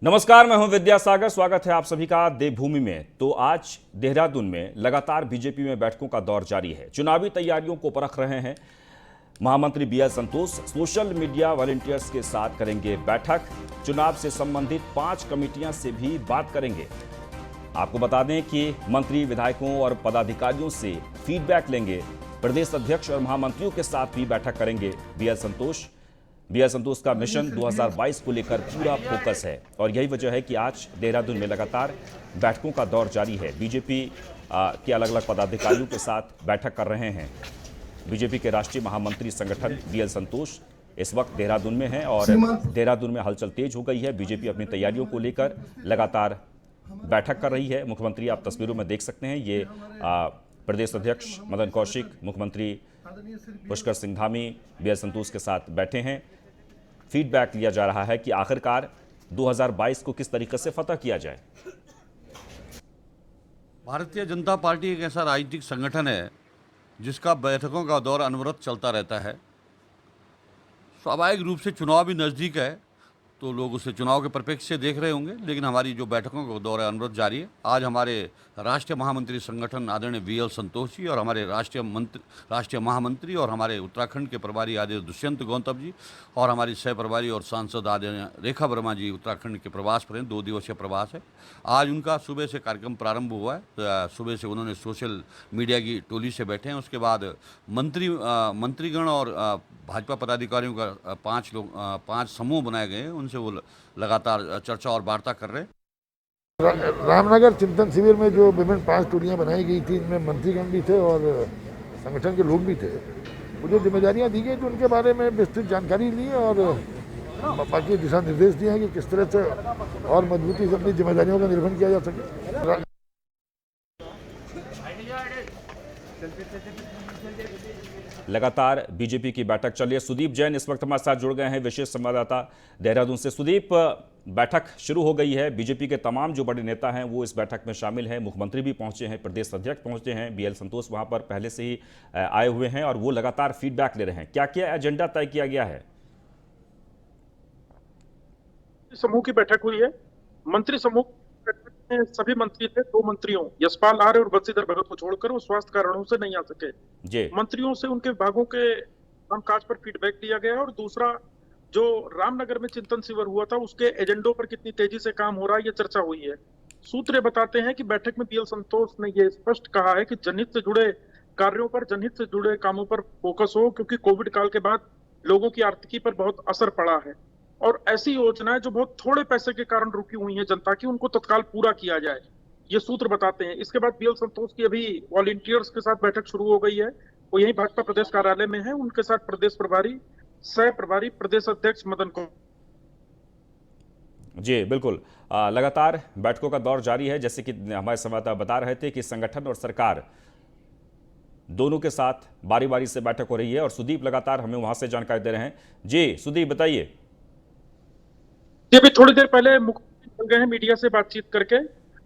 नमस्कार, मैं हूं विद्यासागर। स्वागत है आप सभी का देवभूमि में। तो आज देहरादून में लगातार बीजेपी में बैठकों का दौर जारी है। चुनावी तैयारियों को परख रहे हैं महामंत्री बीएल संतोष। सोशल मीडिया वॉलंटियर्स के साथ करेंगे बैठक। चुनाव से संबंधित 5 कमेटियां से भी बात करेंगे। आपको बता दें कि मंत्री विधायकों और पदाधिकारियों से फीडबैक लेंगे। प्रदेश अध्यक्ष और महामंत्रियों के साथ भी बैठक करेंगे बीएल संतोष। बीएल संतोष का मिशन 2022 को लेकर पूरा फोकस है और यही वजह है कि आज देहरादून में लगातार बैठकों का दौर जारी है। बीजेपी के अलग अलग पदाधिकारियों के साथ बैठक कर रहे हैं। बीजेपी के राष्ट्रीय महामंत्री संगठन बीएल संतोष इस वक्त देहरादून में हैं और देहरादून में हलचल तेज हो गई है। बीजेपी अपनी तैयारियों को लेकर लगातार बैठक कर रही है। मुख्यमंत्री आप तस्वीरों में देख सकते हैं, ये प्रदेश अध्यक्ष मदन कौशिक, मुख्यमंत्री पुष्कर सिंह धामी बीएल संतोष के साथ बैठे हैं। फीडबैक लिया जा रहा है कि आखिरकार 2022 को किस तरीके से फतह किया जाए। भारतीय जनता पार्टी एक ऐसा राजनीतिक संगठन है जिसका बैठकों का दौर अनवरत चलता रहता है। स्वाभाविक रूप से चुनाव भी नज़दीक है तो लोग उसे चुनाव के परिप्रेक्ष्य से देख रहे होंगे, लेकिन हमारी जो बैठकों का दौर है अनवरत जारी है। आज हमारे राष्ट्रीय महामंत्री संगठन आदरणीय बीएल संतोष जी और हमारे राष्ट्रीय महामंत्री और हमारे उत्तराखंड के प्रभारी आदरणीय दुष्यंत गौतम जी और हमारी सह प्रभारी और सांसद आदरणीय रेखा वर्मा जी उत्तराखंड के प्रवास पर हैं। 2 दिवसीय प्रवास है। आज उनका सुबह से कार्यक्रम प्रारंभ हुआ है। सुबह से उन्होंने सोशल मीडिया की टोली से बैठे हैं। उसके बाद मंत्रीगण और भाजपा पदाधिकारियों का 5 समूह बनाए गए हैं। उनसे वो लगातार चर्चा और वार्ता कर रहे हैं। रामनगर चिंतन शिविर में जो विभिन्न 5 टोलियां बनाई गई थी, इनमें मंत्रीगण भी थे और संगठन के लोग भी थे। वो जो जिम्मेदारियां दी गई तो उनके बारे में विस्तृत जानकारी ली और बाकी दिशा निर्देश दिए हैं कि किस तरह से और मजबूती से अपनी जिम्मेदारियों का निर्वहन किया जा सके। लगातार बीजेपी की बैठक चल रही है। सुदीप जैन इस वक्त हमारे साथ जुड़ गए हैं, विशेष संवाददाता देहरादून से। सुदीप, बैठक शुरू हो गई है। बीजेपी के तमाम जो बड़े नेता हैं वो इस बैठक में शामिल हैं। मुख्यमंत्री भी पहुंचे हैं, प्रदेश अध्यक्ष पहुंचे हैं, बीएल संतोष वहां पर पहले से ही आए हुए हैं और वो लगातार फीडबैक ले रहे हैं। क्या क्या एजेंडा तय किया गया है? समूह की बैठक हुई है। मंत्री समूह में सभी मंत्री थे। 2 मंत्रियों यशपाल आर्य और बंशीधर भगत को छोड़कर वो स्वास्थ्य कारणों से नहीं आ सके। जी। मंत्रियों से उनके विभागों के कामकाज पर फीडबैक लिया गया और दूसरा जो रामनगर में चिंतन शिविर हुआ था उसके एजेंडों पर कितनी तेजी से काम हो रहा है ये चर्चा हुई है। सूत्र बताते हैं कि बैठक में बीएल संतोष ने ये स्पष्ट कहा है कि जनहित से जुड़े कार्यों पर, जनहित से जुड़े कामों पर फोकस हो, क्योंकि कोविड काल के बाद लोगों की आर्थिकी पर बहुत असर पड़ा है और ऐसी योजनाएं जो बहुत थोड़े पैसे के कारण रुकी हुई हैं जनता की, उनको तत्काल पूरा किया जाए, ये सूत्र बताते हैं। इसके बाद बीएल संतोष की अभी वॉलंटियर्स के साथ बैठक शुरू हो गई है। वो यही भाजपा प्रदेश कार्यालय में है। उनके साथ प्रदेश प्रभारी, सह प्रभारी, प्रदेश अध्यक्ष मदन को। जी बिल्कुल, लगातार बैठकों का दौर जारी है। जैसे कि हमारे संवाददाता बता रहे थे कि संगठन और सरकार दोनों के साथ बारी बारी से बैठक हो रही है और सुदीप लगातार हमें वहां से जानकारी दे रहे हैं। जी सुदीप, बताइए। ये भी थोड़ी देर पहले मुख्यमंत्री चल गए हैं मीडिया से बातचीत करके।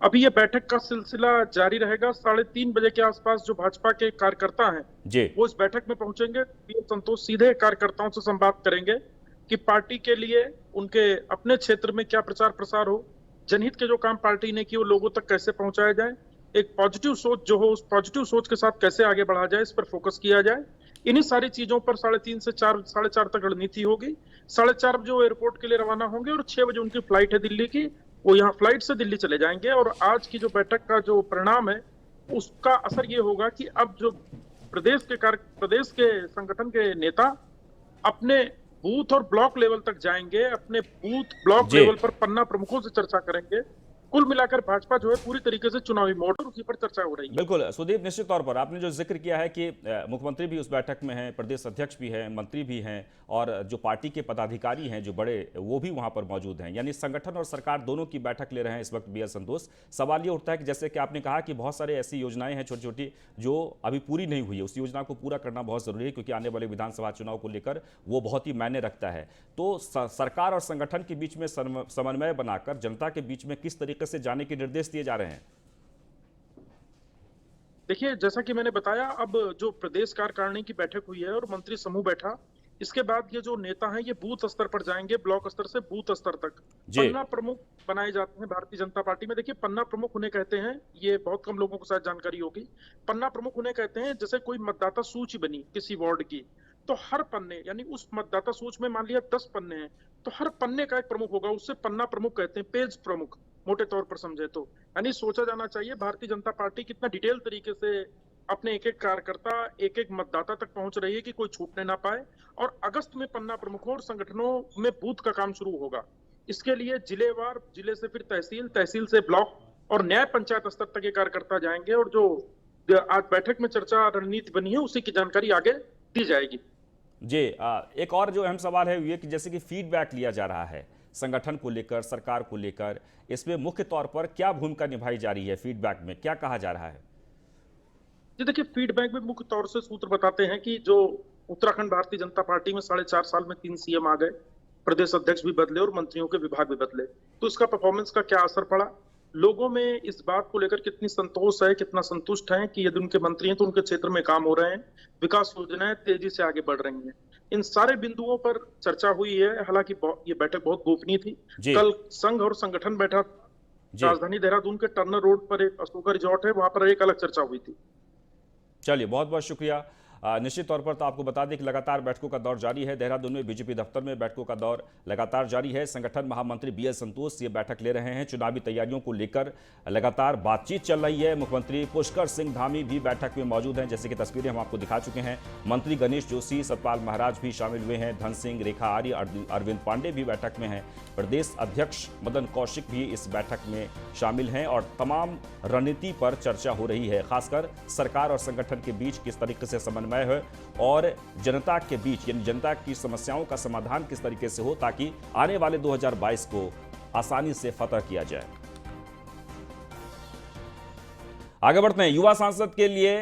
अभी ये बैठक का सिलसिला जारी रहेगा। 3:30 बजे के आसपास जो भाजपा के कार्यकर्ता हैं जी, वो इस बैठक में पहुंचेंगे। बीएल संतोष सीधे कार्यकर्ताओं से संवाद करेंगे कि पार्टी के लिए उनके अपने क्षेत्र में क्या प्रचार प्रसार हो, जनहित के जो काम पार्टी ने किए वो लोगों तक कैसे पहुंचाया जाए, एक पॉजिटिव सोच जो हो उस पॉजिटिव सोच के साथ कैसे आगे बढ़ा जाए, इस पर फोकस किया जाए। इन्हीं सारी चीजों पर 3:30 से 4, 4:30 तक रणनीति होगी। 4:30 बजे वो एयरपोर्ट के लिए रवाना होंगे और 6 बजे उनकी फ्लाइट है दिल्ली की। वो यहाँ फ्लाइट से दिल्ली चले जाएंगे और आज की जो बैठक का जो परिणाम है उसका असर ये होगा कि अब जो प्रदेश के संगठन के नेता अपने बूथ और ब्लॉक लेवल तक जाएंगे, अपने बूथ ब्लॉक लेवल पर पन्ना प्रमुखों से चर्चा करेंगे। कुल मिलाकर भाजपा जो है पूरी तरीके से चुनावी मोड पर उसी पर चर्चा हो रही है। बिल्कुल सुदीप, निश्चित तौर पर आपने जो जिक्र किया है कि मुख्यमंत्री भी उस बैठक में हैं, प्रदेश अध्यक्ष भी हैं, मंत्री भी हैं और जो पार्टी के पदाधिकारी हैं जो बड़े, वो भी वहां पर मौजूद हैं। यानी संगठन और सरकार दोनों की बैठक ले रहे हैं इस वक्त बीएल संतोष। सवाल ये उठता है कि जैसे कि आपने कहा कि बहुत सारे ऐसी योजनाएं हैं छोटी छोटी जो अभी पूरी नहीं हुई है, उस योजना को पूरा करना बहुत जरूरी है क्योंकि आने वाले विधानसभा चुनाव को लेकर वो बहुत ही मायने रखता है। तो सरकार और संगठन के बीच में समन्वय बनाकर जनता के बीच में किस तरीके से जाने के निर्देश दिए जा रहे हैं? देखिए, जैसा कि मैंने बताया, अब जो प्रदेश कार्यकारिणी की बैठक हुई है और मंत्री समूह बैठा, इसके बाद ये जो नेता हैं ये बूथ स्तर पर जाएंगे, ब्लॉक स्तर से बूथ स्तर तक। जी। पन्ना प्रमुख बनाए जाते हैं भारतीय जनता पार्टी में। देखिए, पन्ना प्रमुख उन्हें कहते हैं, ये बहुत कम लोगों को शायद जानकारी होगी। पन्ना प्रमुख उन्हें कहते हैं जैसे कोई मतदाता सूची बनी किसी वार्ड की, तो हर पन्ने, यानी उस मतदाता सूची में मान लिया 10 पन्ने हैं, तो हर पन्ने का एक प्रमुख होगा, उससे पन्ना प्रमुख कहते हैं, पेज प्रमुख मोटे तौर पर समझे तो। यानी सोचा जाना चाहिए भारतीय जनता पार्टी कितना डिटेल तरीके से अपने एक एक कार्यकर्ता, एक एक मतदाता तक पहुंच रही है कि कोई छूटने ना पाए। और अगस्त में पन्ना प्रमुखों और संगठनों में बूथ का काम शुरू होगा। इसके लिए जिलेवार, जिले से फिर तहसील, तहसील से ब्लॉक और न्याय पंचायत स्तर तक ये कार्यकर्ता जाएंगे, और जो आज बैठक में चर्चा रणनीति बनी है उसी की जानकारी आगे दी जाएगी। जी, एक और जो अहम सवाल है ये कि जैसे कि फीडबैक लिया जा रहा है संगठन को लेकर, सरकार को लेकर, इसमें मुख्य तौर पर क्या भूमिका निभाई जा रही है? फीडबैक में क्या कहा जा रहा है? जी देखिए, फीडबैक में मुख्य तौर से सूत्र बताते हैं कि जो उत्तराखंड भारतीय जनता पार्टी में 4.5 साल में 3 सीएम आ गए, प्रदेश अध्यक्ष भी बदले और मंत्रियों के विभाग भी बदले, तो इसका परफॉर्मेंस का क्या असर पड़ा, लोगों में इस बात को लेकर कितनी संतोष है, कितना संतुष्ट है कि यदि उनके मंत्री हैं तो उनके क्षेत्र में काम हो रहे हैं, विकास योजनाएं तेजी से आगे बढ़ रही हैं। इन सारे बिंदुओं पर चर्चा हुई है। हालांकि ये बैठक बहुत गोपनीय थी। कल संघ और संगठन बैठा राजधानी देहरादून के टर्नर रोड पर, एक अशोका रिजॉर्ट है, वहां पर एक अलग चर्चा हुई थी। चलिए, बहुत बहुत शुक्रिया। निश्चित तौर पर तो आपको बता दें कि लगातार बैठकों का दौर जारी है। देहरादून में बीजेपी दफ्तर में बैठकों का दौर लगातार जारी है। संगठन महामंत्री बीएल संतोष ये बैठक ले रहे हैं। चुनावी तैयारियों को लेकर लगातार बातचीत चल रही है। मुख्यमंत्री पुष्कर सिंह धामी भी बैठक में मौजूद हैं, जैसे कि तस्वीरें हम आपको दिखा चुके हैं। मंत्री गणेश जोशी, सतपाल महाराज भी शामिल हुए हैं। धन सिंह, रेखा आर्य, अरविंद पांडे भी बैठक में हैं। प्रदेश अध्यक्ष मदन कौशिक भी इस बैठक में शामिल हैं और तमाम रणनीति पर चर्चा हो रही है। खासकर सरकार और संगठन के बीच किस तरीके से समन्वय है और जनता के बीच, यानी जनता की समस्याओं का समाधान किस तरीके से हो, ताकि आने वाले 2022 को आसानी से फतह किया जाए। आगे बढ़ते हैं। युवा सांसद के लिए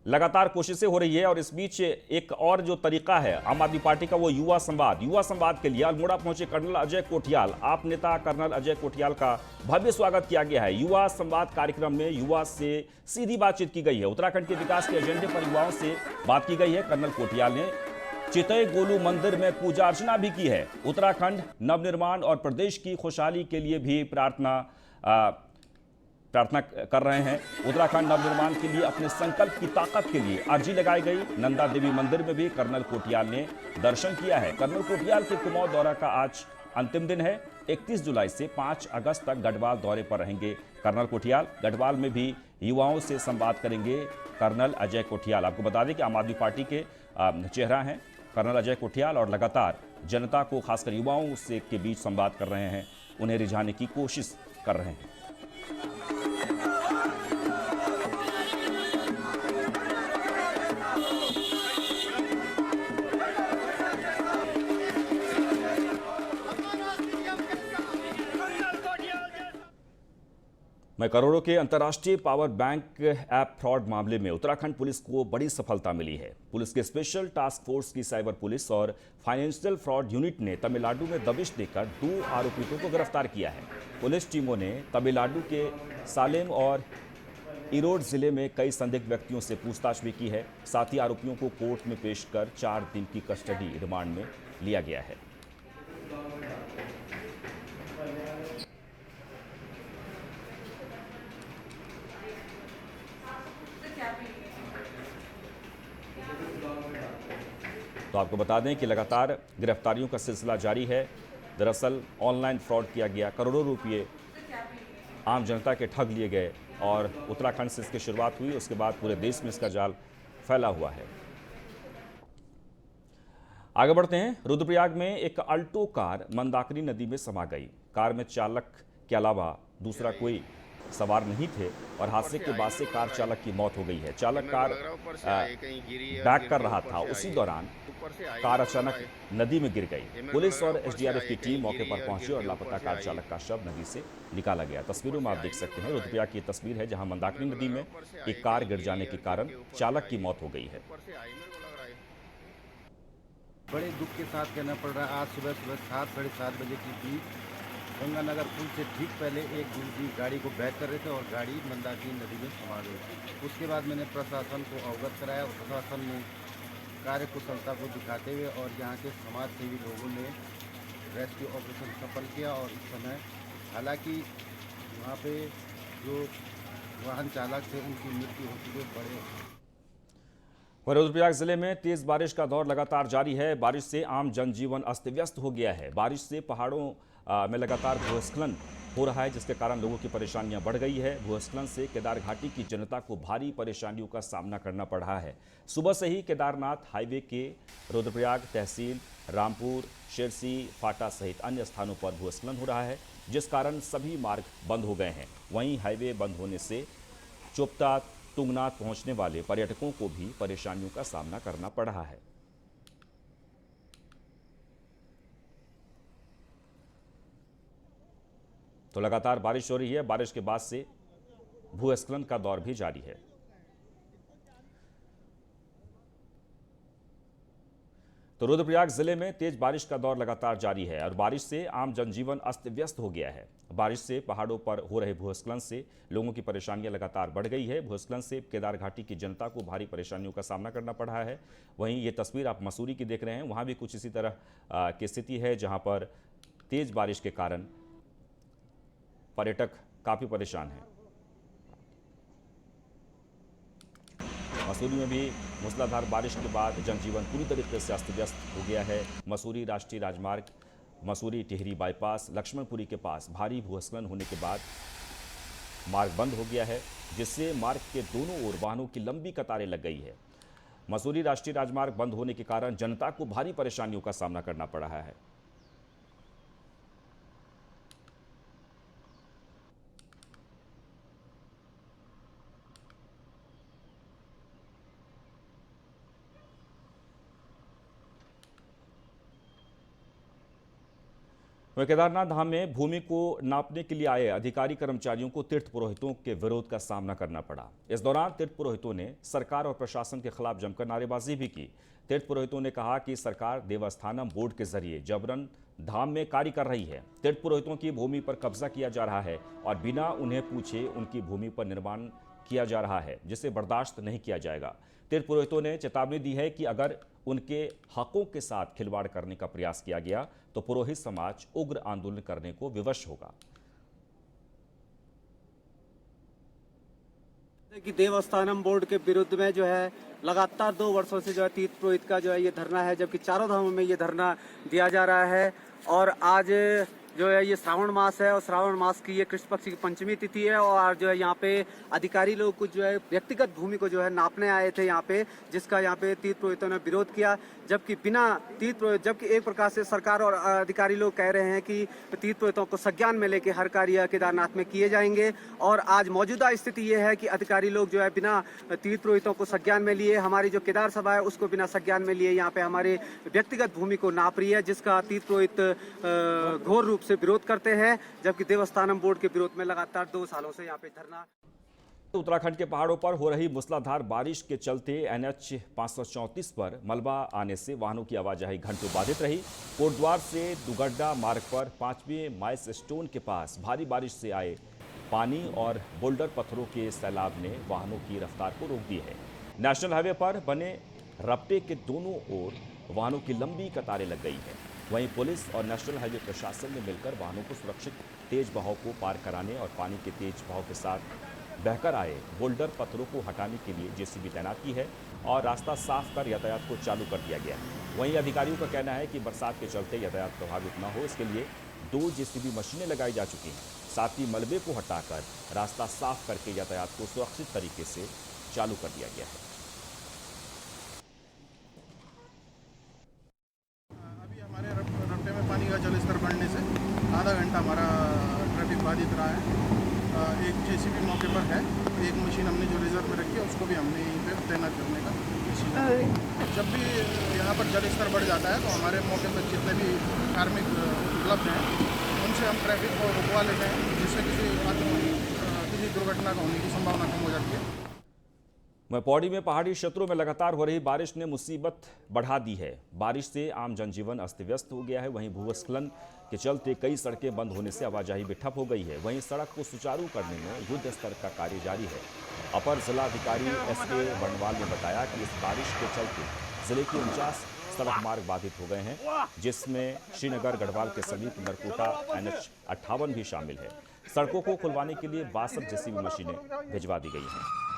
लगातार कोशिशें हो रही है और इस बीच एक और जो तरीका है आम आदमी पार्टी का, वो युवा संवाद के लिए अल्मोड़ा पहुंचे कर्नल अजय कोठियाल, आप नेता कर्नल अजय कोठियाल का भव्य स्वागत किया गया है। युवा संवाद कार्यक्रम में युवा से सीधी बातचीत की गई है। उत्तराखंड के विकास के एजेंडे पर युवाओं से बात की गई है। कर्नल कोठियाल ने चितई गोलू मंदिर में पूजा अर्चना भी की है। उत्तराखंड नवनिर्माण और प्रदेश की खुशहाली के लिए भी प्रार्थना कर रहे हैं। उत्तराखंड नवनिर्माण के लिए अपने संकल्प की ताकत के लिए अर्जी लगाई गई। नंदा देवी मंदिर में भी कर्नल कोठियाल ने दर्शन किया है। कर्नल कोठियाल के कुमाऊं दौरा का आज अंतिम दिन है। 31 जुलाई से 5 अगस्त तक गढ़वाल दौरे पर रहेंगे कर्नल कोठियाल। गढ़वाल में भी युवाओं से संवाद करेंगे कर्नल अजय कोठियाल। आपको बता दें कि आम आदमी पार्टी के चेहरा हैं कर्नल अजय कोठियाल और लगातार जनता को, खासकर युवाओं से के बीच संवाद कर रहे हैं, उन्हें रिझाने की कोशिश कर रहे हैं। मैं करोड़ों के अंतर्राष्ट्रीय पावर बैंक ऐप फ्रॉड मामले में उत्तराखंड पुलिस को बड़ी सफलता मिली है। पुलिस के स्पेशल टास्क फोर्स की साइबर पुलिस और फाइनेंशियल फ्रॉड यूनिट ने तमिलनाडु में दबिश देकर 2 आरोपितों को गिरफ्तार किया है। पुलिस टीमों ने तमिलनाडु के सालेम और ईरोड जिले में कई संदिग्ध व्यक्तियों से पूछताछ भी की है। साथ ही आरोपियों को कोर्ट में पेश कर 4 दिन की कस्टडी रिमांड में लिया गया है। तो आपको बता दें कि लगातार गिरफ्तारियों का सिलसिला जारी है। दरअसल ऑनलाइन फ्रॉड किया गया, करोड़ों रुपये आम जनता के ठग लिए गए और उत्तराखंड से इसकी शुरुआत हुई। उसके बाद पूरे देश में इसका जाल फैला हुआ है। आगे बढ़ते हैं। रुद्रप्रयाग में एक अल्टो कार मंदाकिनी नदी में समा गई। कार में चालक के अलावा दूसरा कोई सवार नहीं थे और हादसे के बाद से कार चालक की मौत हो गई है। चालक कार बैक कर रहा था, उसी दौरान कार अचानक नदी में गिर गई। पुलिस और एसडीआरएफ की टीम मौके पर पहुंची और लापता कार चालक का शव नदी से निकाला गया। तस्वीरों में आप देख सकते हैं रुद्रप्रयाग की तस्वीर है, जहां मंदाकिनी नदी में एक कार गिर जाने के कारण चालक की मौत हो गई है। बड़े दुख के साथ कहना पड़ रहा है, आज सुबह 7 साढ़े 7 बजे की बीच गंगानगर पुल से ठीक पहले एक दूसरी गाड़ी को बैक कर रहे थे और गाड़ी मंदाकिनी नदी में समा गई। उसके बाद मैंने प्रशासन को अवगत कराया और प्रशासन ने कार्यकुशलता को दिखाते हुए और यहाँ के समाज सेवी लोगों ने रेस्क्यू ऑपरेशन सफल किया। और इस समय हालांकि वहाँ पे जो वाहन चालक थे उनकी मृत्यु हो चुकी है। बड़े रुद्रप्रयाग जिले में तेज बारिश का दौर लगातार जारी है। बारिश से आम जनजीवन अस्त व्यस्त हो गया है। बारिश से पहाड़ों में लगातार भूस्खलन हो रहा है, जिसके कारण लोगों की परेशानियां बढ़ गई है। भूस्खलन से केदार घाटी की जनता को भारी परेशानियों का सामना करना पड़ रहा है। सुबह से ही केदारनाथ हाईवे के रुद्रप्रयाग तहसील रामपुर, शेरसी, फाटा सहित अन्य स्थानों पर भूस्खलन हो रहा है, जिस कारण सभी मार्ग बंद हो गए हैं। वहीं हाईवे बंद होने से चोपता तुंगनाथ पहुंचने वाले पर्यटकों को भी परेशानियों का सामना करना पड़ रहा है। तो लगातार बारिश हो रही है। बारिश के बाद से भूस्खलन का दौर भी जारी है। तो रुद्रप्रयाग जिले में तेज बारिश का दौर लगातार जारी है और बारिश से आम जनजीवन अस्त व्यस्त हो गया है। बारिश से पहाड़ों पर हो रहे भूस्खलन से लोगों की परेशानियां लगातार बढ़ गई है। भूस्खलन से केदार घाटी की जनता को भारी परेशानियों का सामना करना पड़ रहा है। वहीं ये तस्वीर आप मसूरी की देख रहे हैं, वहां भी कुछ इसी तरह की स्थिति है, जहां पर तेज बारिश के कारण पर्यटक काफी परेशान हैं। मसूरी में भी मूसलाधार बारिश के बाद जनजीवन पूरी तरीके से अस्त व्यस्त हो गया है। मसूरी राष्ट्रीय राजमार्ग मसूरी टिहरी बाईपास लक्ष्मणपुरी के पास भारी भूस्खलन होने के बाद मार्ग बंद हो गया है, जिससे मार्ग के दोनों ओर वाहनों की लंबी कतारें लग गई है। मसूरी राष्ट्रीय राजमार्ग बंद होने के कारण जनता को भारी परेशानियों का सामना करना पड़ रहा है। केदारनाथ धाम में भूमि को नापने के लिए आए अधिकारी कर्मचारियों को तीर्थ पुरोहितों के विरोध का सामना करना पड़ा। इस दौरान तीर्थ पुरोहितों ने सरकार और प्रशासन के खिलाफ जमकर नारेबाजी भी की। तीर्थ पुरोहितों ने कहा कि सरकार देवस्थानम बोर्ड के जरिए जबरन धाम में कार्य कर रही है। तीर्थ पुरोहितों की भूमि पर कब्जा किया जा रहा है और बिना उन्हें पूछे उनकी भूमि पर निर्माण किया जा रहा है, जिसे बर्दाश्त नहीं किया जाएगा। तीर्थ पुरोहितों ने चेतावनी दी है कि अगर उनके हकों के साथ खिलवाड़ करने का प्रयास किया गया तो पुरोहित समाज उग्र आंदोलन करने को विवश होगा। कि देवस्थानम बोर्ड के विरुद्ध में जो है लगातार 2 वर्षों से जो है तीर्थ पुरोहित का जो है ये धरना है, जबकि चारों धामों में ये धरना दिया जा रहा है। और आज जो है ये श्रावण मास है और श्रावण मास की ये कृष्ण पक्ष की पंचमी तिथि है और आज जो है यहाँ पे अधिकारी लोग कुछ जो है व्यक्तिगत भूमि को जो है नापने आए थे यहाँ पे, जिसका यहाँ पे तीर्थ पुरोहितों ने विरोध किया। जबकि बिना तीर्थ पुरोहित, जबकि एक प्रकार से सरकार और अधिकारी लोग कह रहे हैं कि तीर्थ पुरोहितों को संज्ञान में लेके हर कार्य केदारनाथ में किए जाएंगे। और आज मौजूदा स्थिति ये है कि अधिकारी लोग जो है बिना तीर्थ पुरोहितों को संज्ञान में लिए, हमारी जो केदार सभा है उसको बिना संज्ञान में लिए यहाँ पे हमारे व्यक्तिगत भूमि को नाप रही है, जिसका तीर्थ पुरोहित घोर रूप से विरोध करते हैं। जबकि देवस्थानम बोर्ड के विरोध में लगातार 2 सालों से यहाँ पे धरना। उत्तराखंड के पहाड़ों पर हो रही मूसलाधार बारिश के चलते NH 534 पर मलबा आने से वाहनों की आवाजाही घंटों बाधित रही। कोटद्वार से दुगड्डा मार्ग पर 5वें माइस स्टोन के पास भारी बारिश से आए पानी और बोल्डर पत्थरों के सैलाब ने वाहनों की रफ्तार को रोक दी है। नेशनल हाईवे पर बने रपटे के दोनों ओर वाहनों की लंबी कतारें लग गई है। वहीं पुलिस और नेशनल हाईवे प्रशासन ने मिलकर वाहनों को सुरक्षित तेज बहाव को पार कराने और पानी के तेज बहाव के साथ बहकर आए बोल्डर पत्थरों को हटाने के लिए JCB तैनात की है और रास्ता साफ कर यातायात को चालू कर दिया गया है। वहीं अधिकारियों का कहना है कि बरसात के चलते यातायात प्रभावित न हो, इसके लिए 2 JCB मशीनें लगाई जा चुकी हैं। साथ ही मलबे को हटाकर रास्ता साफ करके यातायात को सुरक्षित तरीके से चालू कर दिया गया है। अभी हमारे रपटे में पानी का जलस्तर बढ़ने से आधा घंटा हमारा ट्रैफिक बाधित रहा है। एक JCB मौके पर है, एक मशीन हमने जो रिजर्व में रखी है उसको भी हमने यहीं पे तैनात करने का कोशिश। जब भी यहाँ पर जलस्तर बढ़ जाता है तो हमारे मौके पर जितने भी कार्मिक उपलब्ध हैं उनसे हम ट्रैफिक को रुकवा लेते हैं, जिससे किसी दुर्घटना का होने की संभावना कम हो जाती है। पौड़ी में पहाड़ी क्षेत्रों में लगातार हो रही बारिश ने मुसीबत बढ़ा दी है। बारिश से आम जनजीवन अस्त व्यस्त हो गया है। वहीं भूस्खलन के चलते कई सड़कें बंद होने से आवाजाही भी ठप हो गई है। वहीं सड़क को सुचारू करने में युद्ध स्तर का कार्य जारी है। अपर जिलाधिकारी SK बर्णवाल ने बताया कि इस बारिश के चलते जिले के 49 सड़क मार्ग बाधित हो गए हैं, जिसमें श्रीनगर गढ़वाल के समीप नरकोटा NH 58 भी शामिल है। सड़कों को खुलवाने के लिए 62 जेसीबी मशीनें भिजवा दी गई हैं।